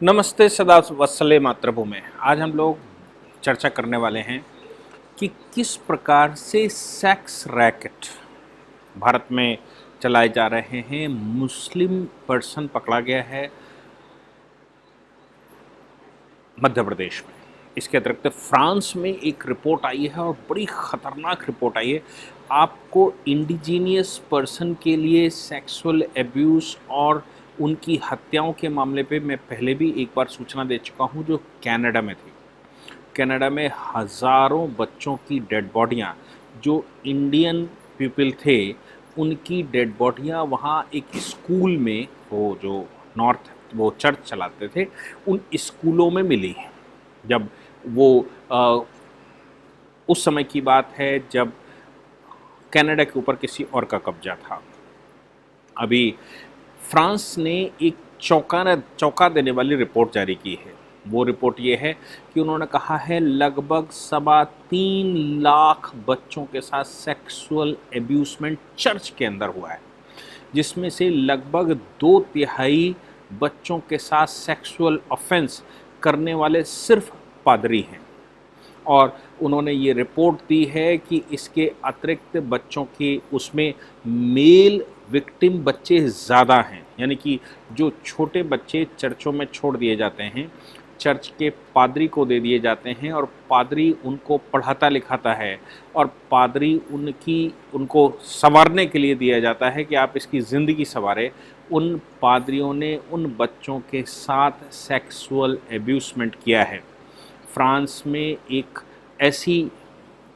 नमस्ते सदा वत्सले मातृभूमि। आज हम लोग चर्चा करने वाले हैं कि किस प्रकार से सेक्स रैकेट भारत में चलाए जा रहे हैं। मुस्लिम पर्सन पकड़ा गया है मध्य प्रदेश में। इसके अतिरिक्त फ्रांस में एक रिपोर्ट आई है और बड़ी ख़तरनाक रिपोर्ट आई है। आपको इंडिजीनियस पर्सन के लिए सेक्सुअल एब्यूज़ और उनकी हत्याओं के मामले पे मैं पहले भी एक बार सूचना दे चुका हूँ, जो कनाडा में थी। कनाडा में हज़ारों बच्चों की डेड बॉडियाँ, जो इंडियन पीपल थे उनकी डेड बॉडियाँ वहाँ एक स्कूल में, वो जो नॉर्थ वो चर्च चलाते थे उन स्कूलों में मिली। जब वो उस समय की बात है जब कनाडा के ऊपर किसी और का कब्जा था। अभी फ्रांस ने एक चौंका देने वाली रिपोर्ट जारी की है। वो रिपोर्ट ये है कि उन्होंने कहा है लगभग 3.25 लाख बच्चों के साथ सेक्सुअल एब्यूसमेंट चर्च के अंदर हुआ है, जिसमें से लगभग 2/3 बच्चों के साथ सेक्सुअल ऑफेंस करने वाले सिर्फ पादरी हैं। और उन्होंने ये रिपोर्ट दी है कि इसके अतिरिक्त बच्चों के उसमें मेल विक्टिम बच्चे ज़्यादा हैं, यानी कि जो छोटे बच्चे चर्चों में छोड़ दिए जाते हैं, चर्च के पादरी को दे दिए जाते हैं और पादरी उनको पढ़ाता लिखाता है और पादरी उनको संवारने के लिए दिया जाता है कि आप इसकी ज़िंदगी संवारें। उन पादरियों ने उन बच्चों के साथ सेक्सुअल एब्यूसमेंट किया है। फ्रांस में एक ऐसी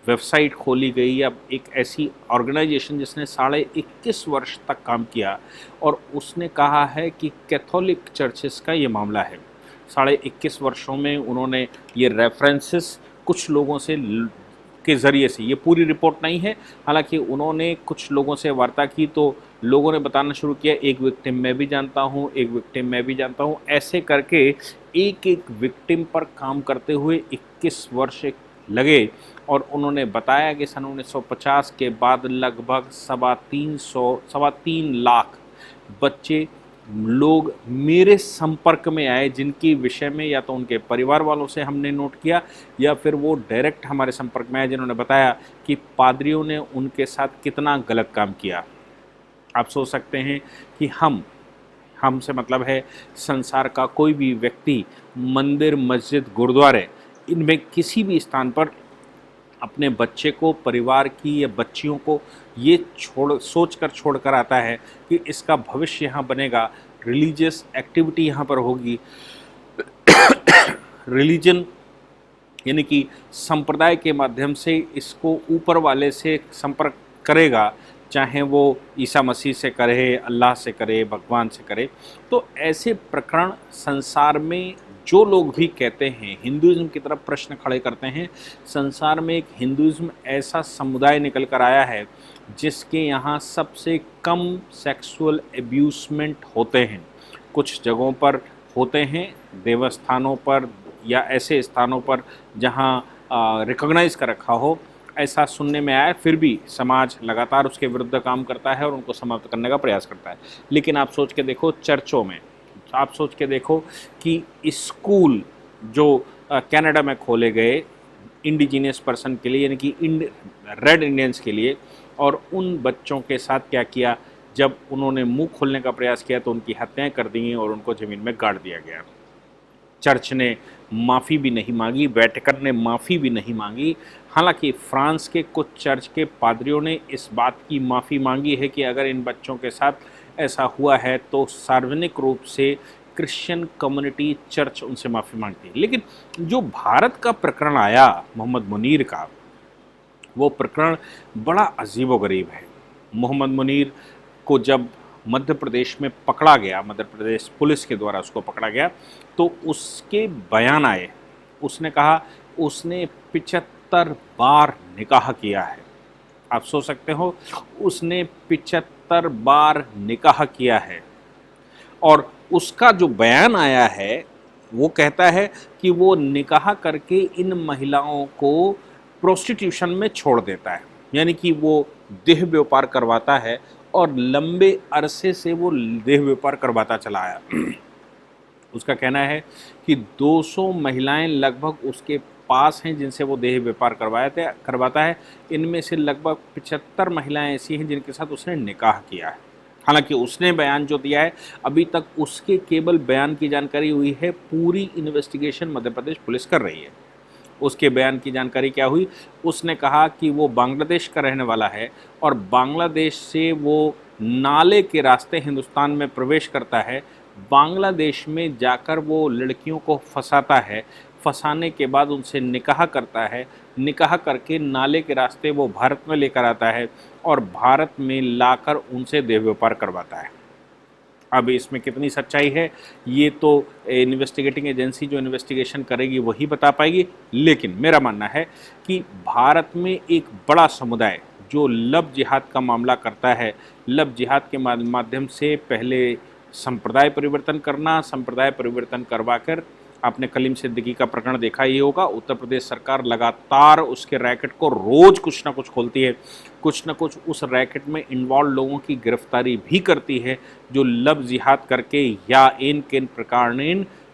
वेबसाइट खोली गई या एक ऐसी ऑर्गेनाइजेशन जिसने 21.5 वर्ष तक काम किया और उसने कहा है कि कैथोलिक चर्चेस का ये मामला है। 21.5 वर्षों में उन्होंने ये रेफरेंसेस कुछ लोगों से के ज़रिए से, ये पूरी रिपोर्ट नहीं है, हालांकि उन्होंने कुछ लोगों से वार्ता की तो लोगों ने बताना शुरू किया, एक विक्टिम मैं भी जानता हूँ, एक विक्टिम मैं भी जानता हूँ। ऐसे करके एक एक विक्टिम पर काम करते हुए 21 वर्ष लगे और उन्होंने बताया कि सन 1950 के बाद लगभग 3.25 लाख बच्चे लोग मेरे संपर्क में आए, जिनकी विषय में या तो उनके परिवार वालों से हमने नोट किया या फिर वो डायरेक्ट हमारे संपर्क में आए, जिन्होंने बताया कि पादरियों ने उनके साथ कितना गलत काम किया। आप सोच सकते हैं कि हमसे मतलब है संसार का कोई भी व्यक्ति मंदिर, मस्जिद, गुरुद्वारे, इनमें किसी भी स्थान पर अपने बच्चे को, परिवार की या बच्चियों को ये सोचकर छोड़कर आता है कि इसका भविष्य यहाँ बनेगा, रिलीजियस एक्टिविटी यहाँ पर होगी, रिलीजन यानी कि संप्रदाय के माध्यम से इसको ऊपर वाले से संपर्क करेगा, चाहे वो ईसा मसीह से करे, अल्लाह से करे, भगवान से करे। तो ऐसे प्रकरण संसार में जो लोग भी कहते हैं, हिंदुज़्म की तरफ प्रश्न खड़े करते हैं, संसार में एक हिंदुज़्म ऐसा समुदाय निकल कर आया है जिसके यहाँ सबसे कम सेक्सुअल एब्यूसमेंट होते हैं। कुछ जगहों पर होते हैं, देवस्थानों पर या ऐसे स्थानों पर जहाँ रिकॉग्नाइज़ कर रखा हो, ऐसा सुनने में आया। फिर भी समाज लगातार उसके विरुद्ध काम करता है और उनको समाप्त करने का प्रयास करता है। लेकिन आप सोच के देखो, चर्चों में आप सोच के देखो कि स्कूल जो कनाडा में खोले गए इंडिजीनियस पर्सन के लिए, यानी कि रेड इंडियंस के लिए, और उन बच्चों के साथ क्या किया। जब उन्होंने मुंह खोलने का प्रयास किया तो उनकी हत्याएं कर दी और उनको ज़मीन में गाड़ दिया गया। चर्च ने माफ़ी भी नहीं मांगी, वेटिकन ने माफ़ी भी नहीं मांगी। हालांकि फ्रांस के कुछ चर्च के पादरियों ने इस बात की माफ़ी मांगी है कि अगर इन बच्चों के साथ ऐसा हुआ है तो सार्वजनिक रूप से क्रिश्चियन कम्युनिटी चर्च उनसे माफ़ी मांगती है। लेकिन जो भारत का प्रकरण आया मोहम्मद मुनीर का, वो प्रकरण बड़ा अजीबोगरीब है। मोहम्मद मुनीर को जब मध्य प्रदेश में पकड़ा गया, मध्य प्रदेश पुलिस के द्वारा उसको पकड़ा गया, तो उसके बयान आए। उसने कहा उसने 75 बार निकाह किया है। आप सोच सकते हो, उसने 75 बार निकाह किया है। और उसका जो बयान आया है वो कहता है कि वो निकाह करके इन महिलाओं को प्रोस्टिट्यूशन में छोड़ देता है, यानी कि वो देह व्यापार करवाता है और लंबे अरसे से वो देह व्यापार करवाता चला आया। उसका कहना है कि 200 महिलाएं लगभग उसके पास हैं जिनसे वो देह व्यापार करवाता है। इनमें से लगभग 75 महिलाएं ऐसी हैं जिनके साथ उसने निकाह किया है। हालांकि उसने बयान जो दिया है, अभी तक उसके केवल बयान की जानकारी हुई है, पूरी इन्वेस्टिगेशन मध्य प्रदेश पुलिस कर रही है। उसके बयान की जानकारी क्या हुई, उसने कहा कि वो बांग्लादेश का रहने वाला है और बांग्लादेश से वो नाले के रास्ते हिंदुस्तान में प्रवेश करता है। बांग्लादेश में जाकर वो लड़कियों को फंसाता है, फंसाने के बाद उनसे निकाह करता है, निकाह करके नाले के रास्ते वो भारत में लेकर आता है और भारत में लाकर उनसे देह व्यापार करवाता है। अब इसमें कितनी सच्चाई है ये तो इन्वेस्टिगेटिंग एजेंसी जो इन्वेस्टिगेशन करेगी वही बता पाएगी, लेकिन मेरा मानना है कि भारत में एक बड़ा समुदाय जो लव जिहाद का मामला करता है, लव जिहाद के माध्यम से पहले संप्रदाय परिवर्तन करना, संप्रदाय परिवर्तन करवाकर आपने कलीम सिद्दीकी का प्रकरण देखा ही होगा। उत्तर प्रदेश सरकार लगातार उसके रैकेट को रोज कुछ ना कुछ खोलती है, कुछ ना कुछ उस रैकेट में इन्वॉल्व लोगों की गिरफ्तारी भी करती है जो लव जिहाद करके या इन प्रकार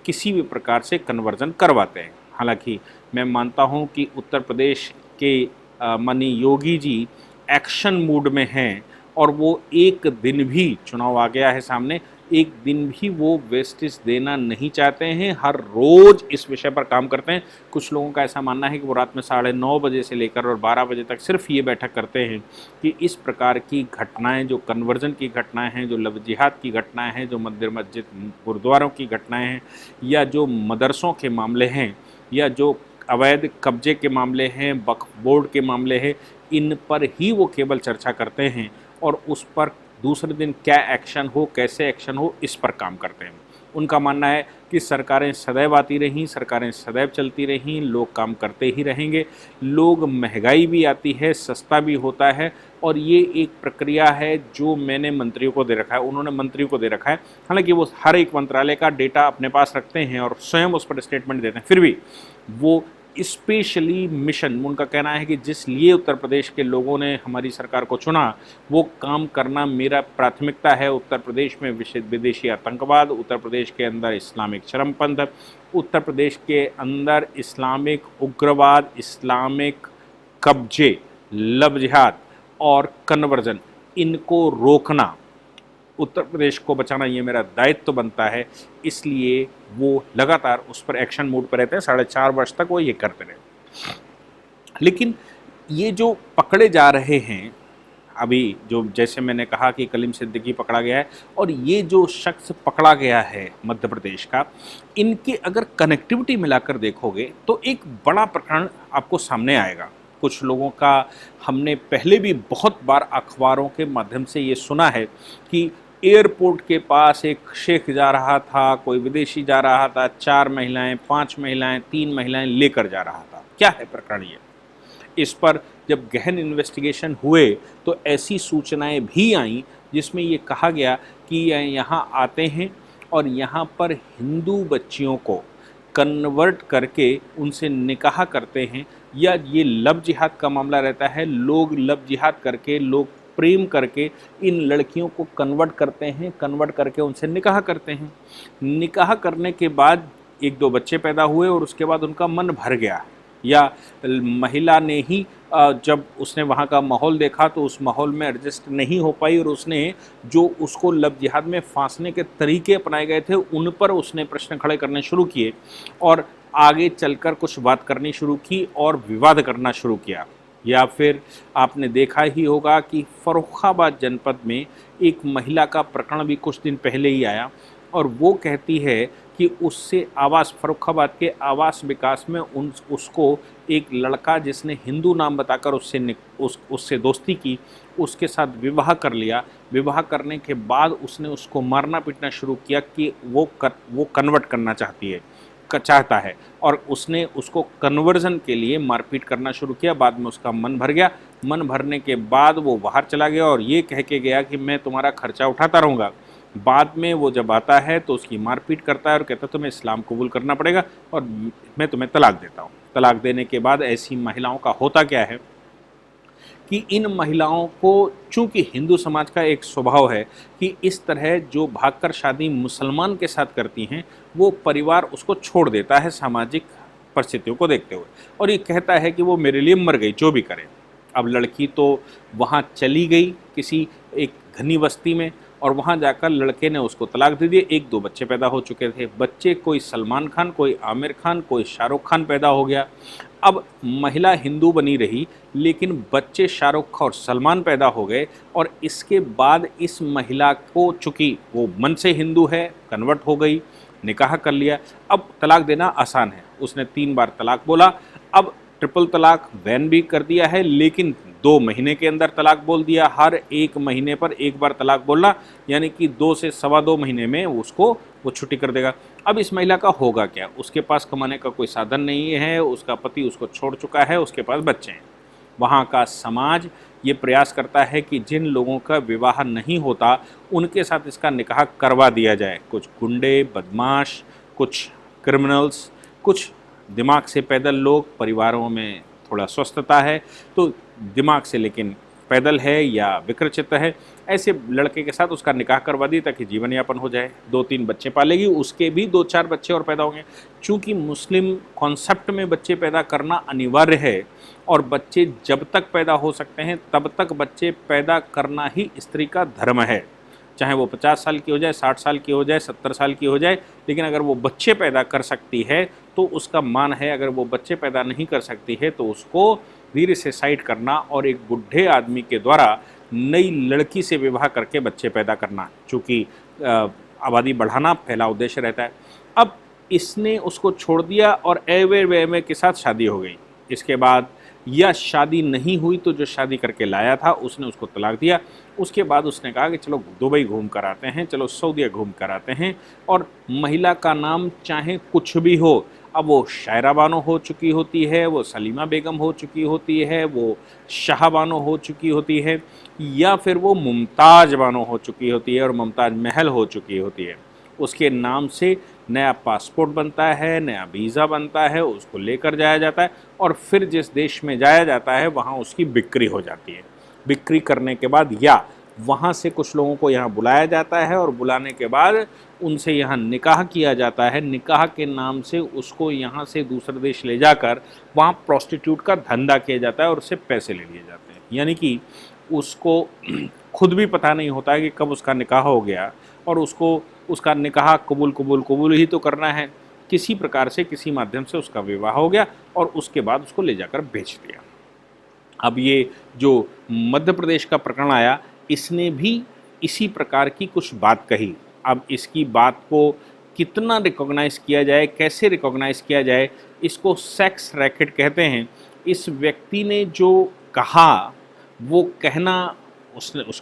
किसी भी प्रकार से कन्वर्जन करवाते हैं। हालांकि मैं मानता हूं कि उत्तर प्रदेश के माननीय योगी जी एक्शन मूड में हैं और वो एक दिन भी, चुनाव आ गया है सामने, एक दिन भी वो वेस्टेज देना नहीं चाहते हैं। हर रोज़ इस विषय पर काम करते हैं। कुछ लोगों का ऐसा मानना है कि वो रात में 9:30 बजे से लेकर और 12 बजे तक सिर्फ ये बैठक करते हैं कि इस प्रकार की घटनाएं, जो कन्वर्जन की घटनाएं हैं, जो लव जिहाद की घटनाएं हैं, जो मंदिर मस्जिद गुरुद्वारों की घटनाएं हैं, या जो मदरसों के मामले हैं, या जो अवैध कब्जे के मामले हैं, वक्फ बोर्ड के मामले हैं, इन पर ही वो केवल चर्चा करते हैं और उस पर दूसरे दिन क्या एक्शन हो, कैसे एक्शन हो, इस पर काम करते हैं। उनका मानना है कि सरकारें सदैव आती रहीं, सरकारें सदैव चलती रहीं, लोग काम करते ही रहेंगे, लोग, महंगाई भी आती है, सस्ता भी होता है और ये एक प्रक्रिया है जो मैंने मंत्रियों को दे रखा है, उन्होंने मंत्रियों को दे रखा है। हालांकि वो हर एक मंत्रालय का डेटा अपने पास रखते हैं और स्वयं उस पर स्टेटमेंट देते हैं, फिर भी वो स्पेशली मिशन, उनका कहना है कि जिस लिए उत्तर प्रदेश के लोगों ने हमारी सरकार को चुना वो काम करना मेरा प्राथमिकता है। उत्तर प्रदेश में विदेशी आतंकवाद, उत्तर प्रदेश के अंदर इस्लामिक चरमपंथ, उत्तर प्रदेश के अंदर इस्लामिक उग्रवाद, इस्लामिक कब्जे, लव जिहाद और कन्वर्जन, इनको रोकना, उत्तर प्रदेश को बचाना, ये मेरा दायित्व बनता है। इसलिए वो लगातार उस पर एक्शन मूड पर रहते हैं। 4.5 वर्ष तक वो ये करते रहे। लेकिन ये जो पकड़े जा रहे हैं अभी, जो जैसे मैंने कहा कि कलीम सिद्दीकी पकड़ा गया है और ये जो शख्स पकड़ा गया है मध्य प्रदेश का, इनके अगर कनेक्टिविटी मिलाकर देखोगे तो एक बड़ा प्रकरण आपको सामने आएगा। कुछ लोगों का हमने पहले भी बहुत बार अखबारों के माध्यम से ये सुना है कि एयरपोर्ट के पास एक शेख जा रहा था, कोई विदेशी जा रहा था, 4 महिलाएं, 5 महिलाएं, 3 महिलाएं लेकर जा रहा था। क्या है प्रकरण ये? इस पर जब गहन इन्वेस्टिगेशन हुए तो ऐसी सूचनाएं भी आईं जिसमें ये कहा गया कि यहाँ आते हैं और यहाँ पर हिंदू बच्चियों को कन्वर्ट करके उनसे निकाह करते हैं, या ये लव जिहाद का मामला रहता है। लोग लव जिहाद करके, लोग प्रेम करके इन लड़कियों को कन्वर्ट करते हैं, कन्वर्ट करके उनसे निकाह करते हैं। निकाह करने के बाद 1-2 बच्चे पैदा हुए और उसके बाद उनका मन भर गया, या महिला ने ही जब उसने वहाँ का माहौल देखा तो उस माहौल में एडजस्ट नहीं हो पाई और उसने जो उसको लव जिहाद में फांसने के तरीके अपनाए गए थे उन पर उसने प्रश्न खड़े करने शुरू किए और आगे चलकर कुछ बात करनी शुरू की और विवाद करना शुरू किया। या फिर आपने देखा ही होगा कि फर्रुखाबाद जनपद में एक महिला का प्रकरण भी कुछ दिन पहले ही आया और वो कहती है कि उससे आवास, फर्रुखाबाद के आवास विकास में उसको एक लड़का जिसने हिंदू नाम बताकर उससे दोस्ती की, उसके साथ विवाह कर लिया। विवाह करने के बाद उसने उसको मारना पीटना शुरू किया कि वो कन्वर्ट करना चाहता है और उसने उसको कन्वर्जन के लिए मारपीट करना शुरू किया। बाद में उसका मन भर गया। मन भरने के बाद वो बाहर चला गया और ये कह के गया कि मैं तुम्हारा खर्चा उठाता रहूँगा। बाद में वो जब आता है तो उसकी मारपीट करता है और कहता है तुम्हें इस्लाम कबूल करना पड़ेगा और मैं तुम्हें तलाक देता हूँ। तलाक देने के बाद ऐसी महिलाओं का होता क्या है कि इन महिलाओं को, चूंकि हिंदू समाज का एक स्वभाव है कि इस तरह जो भागकर शादी मुसलमान के साथ करती हैं वो परिवार उसको छोड़ देता है सामाजिक परिस्थितियों को देखते हुए, और ये कहता है कि वो मेरे लिए मर गई, जो भी करे। अब लड़की तो वहाँ चली गई किसी एक घनी बस्ती में, और वहाँ जाकर लड़के ने उसको तलाक दे दिया। 1-2 बच्चे पैदा हो चुके थे। बच्चे कोई सलमान खान, कोई आमिर खान, कोई शाहरुख खान पैदा हो गया। अब महिला हिंदू बनी रही, लेकिन बच्चे शाहरुख और सलमान पैदा हो गए, और इसके बाद इस महिला को, चूँकि वो मन से हिंदू है, कन्वर्ट हो गई, निकाह कर लिया। अब तलाक देना आसान है, उसने 3 बार तलाक बोला। अब ट्रिपल तलाक बैन भी कर दिया है, लेकिन 2 महीने के अंदर तलाक बोल दिया। हर 1 महीने पर 1 बार तलाक बोलना, यानी कि 2 से सवा 2 महीने में उसको वो छुट्टी कर देगा। अब इस महिला का होगा क्या? उसके पास कमाने का कोई साधन नहीं है, उसका पति उसको छोड़ चुका है, उसके पास बच्चे हैं। वहाँ का समाज ये प्रयास करता है कि जिन लोगों का विवाह नहीं होता उनके साथ इसका निकाह करवा दिया जाए। कुछ गुंडे, बदमाश, कुछ क्रिमिनल्स, कुछ दिमाग से पैदल लोग, परिवारों में थोड़ा स्वस्थता है तो दिमाग से लेकिन पैदल है या विकृचित है, ऐसे लड़के के साथ उसका निकाह करवा दी ताकि जीवन यापन हो जाए। 2-3 बच्चे पालेगी, उसके भी 2-4 बच्चे और पैदा होंगे। चूँकि मुस्लिम कॉन्सेप्ट में बच्चे पैदा करना अनिवार्य है, और बच्चे जब तक पैदा हो सकते हैं तब तक बच्चे पैदा करना ही स्त्री का धर्म है, चाहे वो 50 साल की हो जाए, 60 साल की हो जाए, 70 साल की हो जाए। लेकिन अगर वो बच्चे पैदा कर सकती है तो उसका मान है, अगर वो बच्चे पैदा नहीं कर सकती है तो उसको वीर से साइड करना और एक बूढ़े आदमी के द्वारा नई लड़की से विवाह करके बच्चे पैदा करना, चूँकि आबादी बढ़ाना पहला उद्देश्य रहता है। अब इसने उसको छोड़ दिया और एवे के साथ शादी हो गई। इसके बाद या शादी नहीं हुई तो जो शादी करके लाया था उसने उसको तलाक दिया। उसके बाद उसने कहा कि चलो दुबई घूम कर आते हैं, चलो सऊदीया घूम कर आते हैं, और महिला का नाम चाहे कुछ भी हो, अब वो शायरा बानो हो चुकी होती है, वो सलीमा बेगम हो चुकी होती है, वो शाह बानो हो चुकी होती है, या फिर वो मुमताज़ बानो हो चुकी होती है और मुमताज़ महल हो चुकी होती है, उसके नाम से नया पासपोर्ट बनता है, नया वीज़ा बनता है, उसको लेकर जाया जाता है और फिर जिस देश में जाया जाता है वहाँ उसकी बिक्री हो जाती है। बिक्री करने के बाद या वहाँ से कुछ लोगों को यहाँ बुलाया जाता है और बुलाने के बाद उनसे यहाँ निकाह किया जाता है। निकाह के नाम से उसको यहाँ से दूसरे देश ले जाकर वहाँ प्रोस्टिट्यूट का धंधा किया जाता है और उससे पैसे ले लिए जाते हैं। यानी कि उसको खुद भी पता नहीं होता है कि कब उसका निकाह हो गया, और उसको उसका निकाह कबूल ही तो करना है। किसी प्रकार से, किसी माध्यम से उसका विवाह हो गया और उसके बाद उसको ले जाकर बेच दिया। अब ये जो मध्य प्रदेश का प्रकरण आया, इसने भी इसी प्रकार की कुछ बात कही। अब इसकी बात को कितना रिकॉग्नाइज़ किया जाए, कैसे रिकॉग्नाइज़ किया जाए, इसको सेक्स रैकेट कहते हैं। इस व्यक्ति ने जो कहा वो कहना,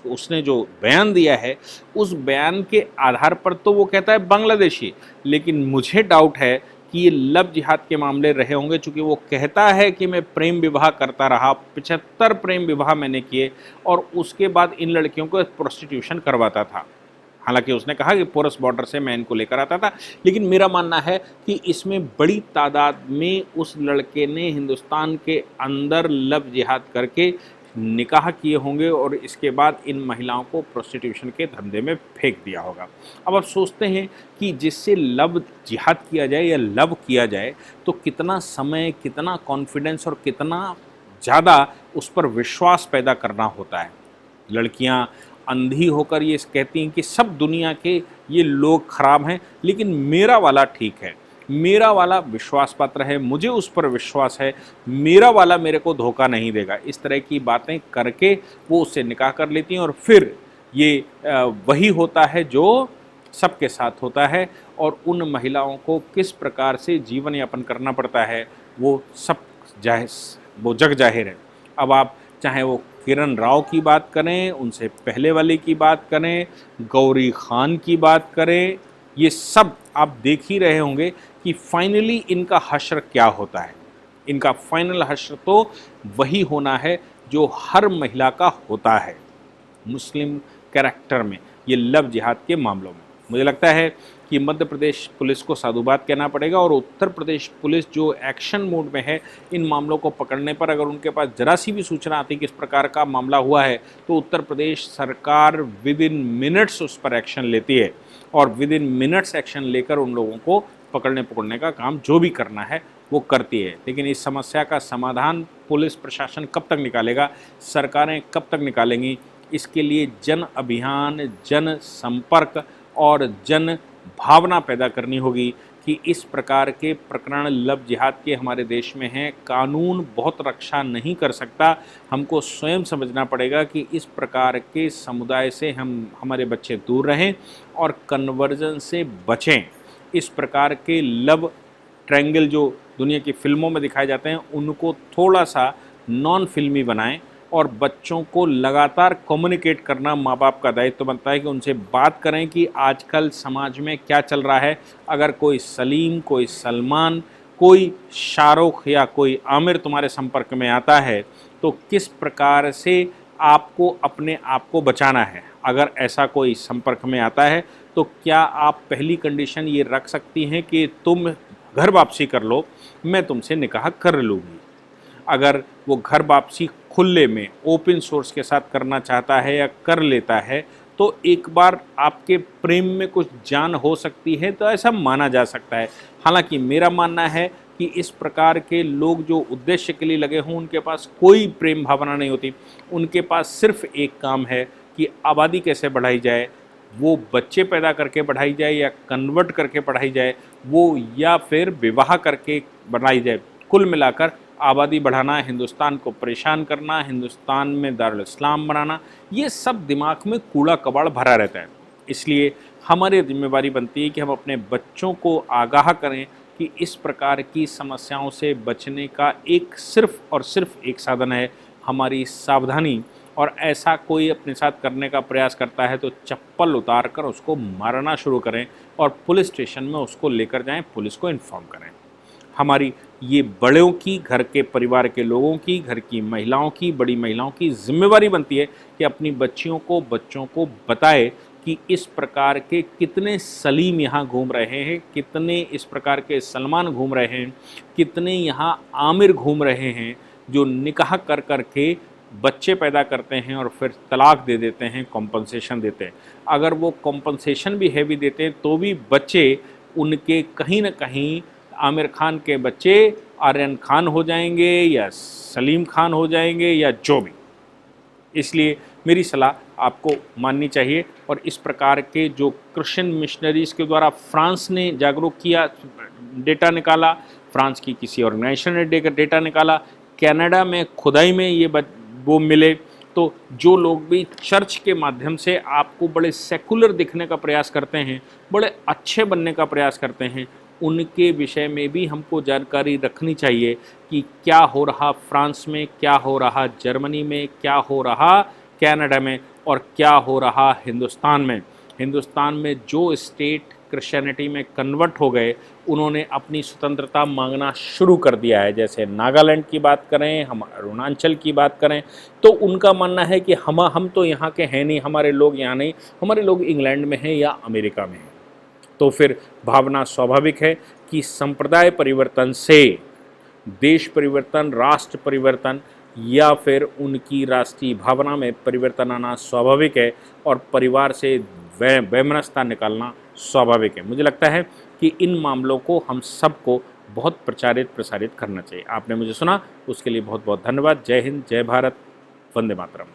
उसने जो बयान दिया है उस बयान के आधार पर तो वो कहता है बांग्लादेशी, लेकिन मुझे डाउट है कि ये लव जिहाद के मामले रहे होंगे, चूँकि वो कहता है कि मैं प्रेम विवाह करता रहा, 75 प्रेम विवाह मैंने किए और उसके बाद इन लड़कियों को प्रोस्टिट्यूशन करवाता था। हालांकि उसने कहा कि पोरस बॉर्डर से मैं इनको लेकर आता था, लेकिन मेरा मानना है कि इसमें बड़ी तादाद में उस लड़के ने हिंदुस्तान के अंदर लव जिहाद करके निकाह किए होंगे और इसके बाद इन महिलाओं को प्रोस्टिट्यूशन के धंधे में फेंक दिया होगा। अब आप सोचते हैं कि जिससे लव जिहाद किया जाए या लव किया जाए तो कितना समय, कितना कॉन्फिडेंस और कितना ज़्यादा उस पर विश्वास पैदा करना होता है। लड़कियां अंधी होकर ये कहती हैं कि सब दुनिया के ये लोग खराब हैं, लेकिन मेरा वाला ठीक है, मेरा वाला विश्वास पात्र है, मुझे उस पर विश्वास है, मेरा वाला मेरे को धोखा नहीं देगा। इस तरह की बातें करके वो उससे निकाह कर लेती हैं और फिर ये वही होता है जो सबके साथ होता है, और उन महिलाओं को किस प्रकार से जीवन यापन करना पड़ता है वो जग जाहिर है। अब आप चाहे वो किरण राव की बात करें, उनसे पहले वाले की बात करें, गौरी खान की बात करें, ये सब आप देख ही रहे होंगे कि फाइनली इनका हश्र क्या होता है। इनका फाइनल हश्र तो वही होना है जो हर महिला का होता है मुस्लिम कैरेक्टर में, ये लव जिहाद के मामलों में। मुझे लगता है कि मध्य प्रदेश पुलिस को साधुवाद कहना पड़ेगा और उत्तर प्रदेश पुलिस जो एक्शन मोड में है इन मामलों को पकड़ने पर, अगर उनके पास जरा सी भी सूचना आती कि इस प्रकार का मामला हुआ है तो उत्तर प्रदेश सरकार विद इन मिनट्स उस पर एक्शन लेती है और विद इन मिनट्स एक्शन लेकर उन लोगों को पकड़ने पकड़ने का काम जो भी करना है वो करती है। लेकिन इस समस्या का समाधान पुलिस प्रशासन कब तक निकालेगा, सरकारें कब तक निकालेंगी, इसके लिए जन अभियान, जन संपर्क और जन भावना पैदा करनी होगी कि इस प्रकार के प्रकरण लव जिहाद के हमारे देश में हैं। कानून बहुत रक्षा नहीं कर सकता, हमको स्वयं समझना पड़ेगा कि इस प्रकार के समुदाय से हमारे बच्चे दूर रहें और कन्वर्जन से बचें। इस प्रकार के लव ट्रायंगल जो दुनिया की फिल्मों में दिखाए जाते हैं उनको थोड़ा सा नॉन फिल्मी बनाएं और बच्चों को लगातार कम्युनिकेट करना माँ बाप का दायित्व बनता है कि उनसे बात करें कि आजकल समाज में क्या चल रहा है। अगर कोई सलीम, कोई सलमान, कोई शाहरुख या कोई आमिर तुम्हारे संपर्क में आता है तो किस प्रकार से आपको अपने आप को बचाना है। अगर ऐसा कोई संपर्क में आता है तो क्या आप पहली कंडीशन ये रख सकती हैं कि तुम घर वापसी कर लो, मैं तुमसे निकाह कर लूँगी। अगर वो घर वापसी खुले में ओपन सोर्स के साथ करना चाहता है या कर लेता है तो एक बार आपके प्रेम में कुछ जान हो सकती है, तो ऐसा माना जा सकता है। हालांकि मेरा मानना है कि इस प्रकार के लोग जो उद्देश्य के लिए लगे हों उनके पास कोई प्रेम भावना नहीं होती, उनके पास सिर्फ एक काम है कि आबादी कैसे बढ़ाई जाए, वो बच्चे पैदा करके बढ़ाई जाए या कन्वर्ट करके पढ़ाई जाए, वो या फिर विवाह करके बढ़ाई जाए। कुल मिलाकर आबादी बढ़ाना, हिंदुस्तान को परेशान करना, हिंदुस्तान में दारुल इस्लाम बनाना, ये सब दिमाग में कूड़ा कबाड़ भरा रहता है। इसलिए हमारी जिम्मेवारी बनती है कि हम अपने बच्चों को आगाह करें कि इस प्रकार की समस्याओं से बचने का एक सिर्फ और सिर्फ एक साधन है हमारी सावधानी। और ऐसा कोई अपने साथ करने का प्रयास करता है तो चप्पल उतार कर उसको मारना शुरू करें और पुलिस स्टेशन में उसको लेकर जाएं, पुलिस को इन्फॉर्म करें। हमारी ये बड़ों की, घर के परिवार के लोगों की, घर की महिलाओं की, बड़ी महिलाओं की जिम्मेवारी बनती है कि अपनी बच्चों को बताए कि इस प्रकार के कितने सलीम यहाँ घूम रहे हैं, कितने इस प्रकार के सलमान घूम रहे हैं, कितने यहाँ आमिर घूम रहे हैं जो निकाह कर कर के बच्चे पैदा करते हैं और फिर तलाक दे देते हैं, कॉम्पनसेशन देते हैं। अगर वो कॉम्पनसेशन भी हैवी देते हैं तो भी बच्चे उनके कहीं ना कहीं आमिर खान के बच्चे आर्यन खान हो जाएंगे या सलीम खान हो जाएंगे या जो भी। इसलिए मेरी सलाह आपको माननी चाहिए। और इस प्रकार के जो क्रिश्चियन मिशनरीज़ के द्वारा फ्रांस ने जागरूक किया, डेटा निकाला, फ्रांस की किसी ऑर्गेनाइजेशन ने डेटा निकाला, कनाडा में खुदाई में ये वो मिले, तो जो लोग भी चर्च के माध्यम से आपको बड़े सेकुलर दिखने का प्रयास करते हैं, बड़े अच्छे बनने का प्रयास करते हैं, उनके विषय में भी हमको जानकारी रखनी चाहिए कि क्या हो रहा फ्रांस में, क्या हो रहा जर्मनी में, क्या हो रहा कनाडा में और क्या हो रहा हिंदुस्तान में। हिंदुस्तान में जो स्टेट क्रिश्चियनिटी में कन्वर्ट हो गए उन्होंने अपनी स्वतंत्रता मांगना शुरू कर दिया है। जैसे नागालैंड की बात करें, हम अरुणाचल की बात करें, तो उनका मानना है कि हम तो यहाँ के हैं नहीं, हमारे लोग यहाँ नहीं, हमारे लोग इंग्लैंड में हैं या अमेरिका में हैं। तो फिर भावना स्वाभाविक है कि संप्रदाय परिवर्तन से देश परिवर्तन, राष्ट्र परिवर्तन या फिर उनकी राष्ट्रीय भावना में परिवर्तन आना स्वाभाविक है और परिवार से वैमनस्यता निकालना स्वाभाविक है। मुझे लगता है कि इन मामलों को हम सबको बहुत प्रसारित करना चाहिए। आपने मुझे सुना, उसके लिए बहुत बहुत धन्यवाद। जय हिंद, जय भारत, वंदे मातरम।